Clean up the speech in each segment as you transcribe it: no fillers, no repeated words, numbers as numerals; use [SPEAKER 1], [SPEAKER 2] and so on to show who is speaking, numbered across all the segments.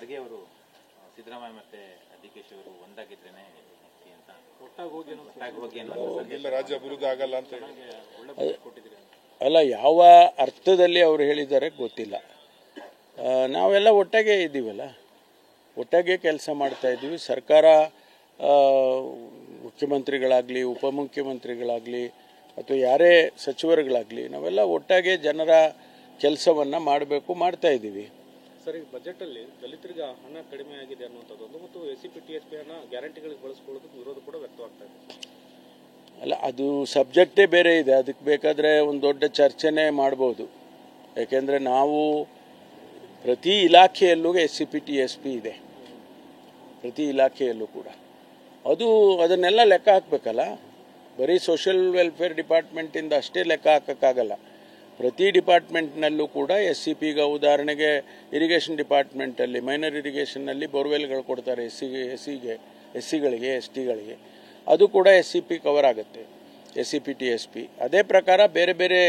[SPEAKER 1] ಖರ್ಗೆ ಅವರು ಸಿದ್ದರಾಮಯ್ಯ ಮತ್ತೆ ಡಿ.ಕೆ. ಶಿ ಅವರು ಒಂದಾಗಿದ್ರೇನೆ ಅಂತ ಒಟ್ಟಾಗಿ ಹೋಗಿ
[SPEAKER 2] ರಾಜ್ಯ ಅಭಿವೃದ್ಧಿ ಆಗಲ್ಲ ಅಂತ
[SPEAKER 3] ಅಲ್ಲ, ಯಾವ ಅರ್ಥದಲ್ಲಿ ಅವರು ಹೇಳಿದ್ದಾರೆ ಗೊತ್ತಿಲ್ಲ. ನಾವೆಲ್ಲ ಒಟ್ಟಾಗೆ ಇದ್ದೀವಲ್ಲ, ಒಟ್ಟಾಗೆ ಕೆಲಸ ಮಾಡ್ತಾ ಇದ್ದೀವಿ. ಸರ್ಕಾರ ಮುಖ್ಯಮಂತ್ರಿಗಳಾಗಲಿ, ಉಪಮುಖ್ಯಮಂತ್ರಿಗಳಾಗಲಿ ಅಥವಾ ಯಾರೇ ಸಚಿವರುಗಳಾಗಲಿ ನಾವೆಲ್ಲ ಒಟ್ಟಾಗೆ ಜನರ ಕೆಲಸವನ್ನು ಮಾಡಬೇಕು, ಮಾಡ್ತಾ ಇದ್ದೀವಿ.
[SPEAKER 4] ಸರ್, ಈ ಬಜೆಟಲ್ಲಿ ದಲಿತರಿಗೆ ಹಣ ಕಡಿಮೆ ಆಗಿದೆ ಅನ್ನುವಂಥದ್ದು ಮತ್ತು SCP TSP ಹಣ ಗ್ಯಾರಂಟಿಗಳಿಗೆ ಬಳಸ್ಕೊಳ್ಳೋದಕ್ಕೆ ವಿರೋಧ ಕೂಡ ವ್ಯಕ್ತವಾಗ್ತಾ ಇದೆ.
[SPEAKER 3] ಅಲ್ಲ, ಅದು ಸಬ್ಜೆಕ್ಟೇ ಬೇರೆ ಇದೆ. ಅದಕ್ಕೆ ಬೇಕಾದರೆ ಒಂದು ದೊಡ್ಡ ಚರ್ಚೆನೇ ಮಾಡ್ಬೋದು. ಯಾಕೆಂದರೆ ನಾವು ಪ್ರತಿ ಇಲಾಖೆಯಲ್ಲೂ SCP TSP ಇದೆ, ಪ್ರತಿ ಇಲಾಖೆಯಲ್ಲೂ ಕೂಡ. ಅದನ್ನೆಲ್ಲ ಲೆಕ್ಕ ಹಾಕಬೇಕಲ್ಲ. ಬರೀ ಸೋಷಿಯಲ್ ವೆಲ್ಫೇರ್ ಡಿಪಾರ್ಟ್ಮೆಂಟಿಂದ ಅಷ್ಟೇ ಲೆಕ್ಕ ಹಾಕೋಕ್ಕಾಗಲ್ಲ. ಪ್ರತಿ ಡಿಪಾರ್ಟ್ಮೆಂಟ್ನಲ್ಲೂ ಕೂಡ SCPಗ ಉದಾಹರಣೆಗೆ ಇರಿಗೇಷನ್ ಡಿಪಾರ್ಟ್ಮೆಂಟಲ್ಲಿ ಮೈನರ್ ಇರಿಗೇಷನ್ನಲ್ಲಿ ಬೋರ್ವೆಲ್ಗಳು ಕೊಡ್ತಾರೆ SCಗಳಿಗೆ STಗಳಿಗೆ. ಅದು ಕೂಡ SCP ಕವರ್ ಆಗುತ್ತೆ, SCP TSP. ಅದೇ ಪ್ರಕಾರ ಬೇರೆ ಬೇರೆ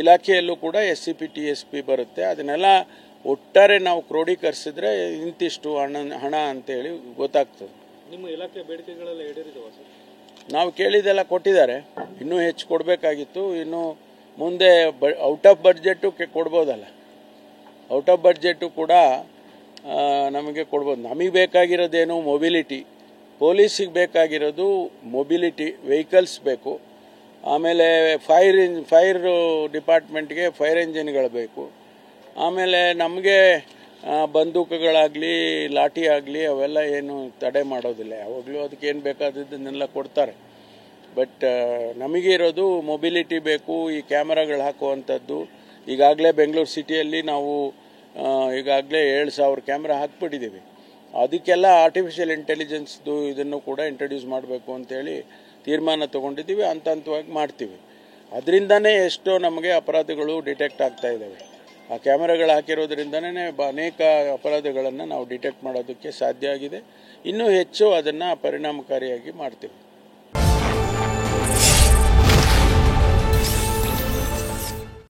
[SPEAKER 3] ಇಲಾಖೆಯಲ್ಲೂ ಕೂಡ SCP TSP ಬರುತ್ತೆ. ಅದನ್ನೆಲ್ಲ ಒಟ್ಟಾರೆ ನಾವು ಕ್ರೋಢೀಕರಿಸಿದ್ರೆ ಇಂತಿಷ್ಟು ಹಣ ಅಂತೇಳಿ ಗೊತ್ತಾಗ್ತದೆ.
[SPEAKER 4] ನಿಮ್ಮ ಇಲಾಖೆ ಬೇಡಿಕೆಗಳೆಲ್ಲ ಈಡೇರಿದವ ಸರ್?
[SPEAKER 3] ನಾವು ಕೇಳಿದೆಲ್ಲ ಕೊಟ್ಟಿದ್ದಾರೆ, ಇನ್ನೂ ಹೆಚ್ಚು ಕೊಡಬೇಕಾಗಿತ್ತು. ಇನ್ನು ಮುಂದೆ ಔಟ್ ಆಫ್ ಬಡ್ಜೆಟ್ಟು ಕೊಡ್ಬೋದಲ್ಲ, ಔಟ್ ಆಫ್ ಬಡ್ಜೆಟ್ಟು ಕೂಡ ನಮಗೆ ಕೊಡ್ಬೋದು. ನಮಗೆ ಬೇಕಾಗಿರೋದೇನು ಮೊಬಿಲಿಟಿ, ಪೊಲೀಸಿಗೆ ಬೇಕಾಗಿರೋದು ಮೊಬಿಲಿಟಿ, ವೆಹಿಕಲ್ಸ್ ಬೇಕು. ಆಮೇಲೆ ಫೈರ್ ಡಿಪಾರ್ಟ್ಮೆಂಟ್ಗೆ ಫೈರ್ ಇಂಜಿನ್ಗಳು ಬೇಕು. ಆಮೇಲೆ ನಮಗೆ ಬಂದೂಕುಗಳಾಗಲಿ ಲಾಠಿ ಆಗಲಿ ಅವೆಲ್ಲ ಏನು ತಡೆ ಮಾಡೋದಿಲ್ಲ. ಯಾವಾಗಲೂ ಅದಕ್ಕೆ ಏನು ಬೇಕಾದದ್ದನ್ನೆಲ್ಲ ಕೊಡ್ತಾರೆ. ಬಟ್ ನಮಗೆ ಇರೋದು ಮೊಬಿಲಿಟಿ ಬೇಕು, ಈ ಕ್ಯಾಮರಾಗಳು ಹಾಕುವಂಥದ್ದು. ಈಗಾಗಲೇ ಬೆಂಗಳೂರು ಸಿಟಿಯಲ್ಲಿ ನಾವು ಈಗಾಗಲೇ 7,000 ಕ್ಯಾಮ್ರಾ ಹಾಕ್ಬಿಟ್ಟಿದ್ದೀವಿ. ಅದಕ್ಕೆಲ್ಲ ಆರ್ಟಿಫಿಷಿಯಲ್ ಇಂಟೆಲಿಜೆನ್ಸ್ದು ಇದನ್ನು ಕೂಡ ಇಂಟ್ರೊಡ್ಯೂಸ್ ಮಾಡಬೇಕು ಅಂತೇಳಿ ತೀರ್ಮಾನ ತೊಗೊಂಡಿದ್ದೀವಿ. ಹಂತ ಹಂತವಾಗಿ ಮಾಡ್ತೀವಿ. ಅದರಿಂದನೇ ಎಷ್ಟೋ ನಮಗೆ ಅಪರಾಧಗಳು ಡಿಟೆಕ್ಟ್ ಆಗ್ತಾ ಇದ್ದಾವೆ. ಆ ಕ್ಯಾಮರಾಗಳು ಹಾಕಿರೋದ್ರಿಂದನೇ ಅನೇಕ ಅಪರಾಧಗಳನ್ನು ನಾವು ಡಿಟೆಕ್ಟ್ ಮಾಡೋದಕ್ಕೆ ಸಾಧ್ಯ ಆಗಿದೆ. ಇನ್ನೂ ಹೆಚ್ಚು ಅದನ್ನು ಪರಿಣಾಮಕಾರಿಯಾಗಿ ಮಾಡ್ತೀವಿ.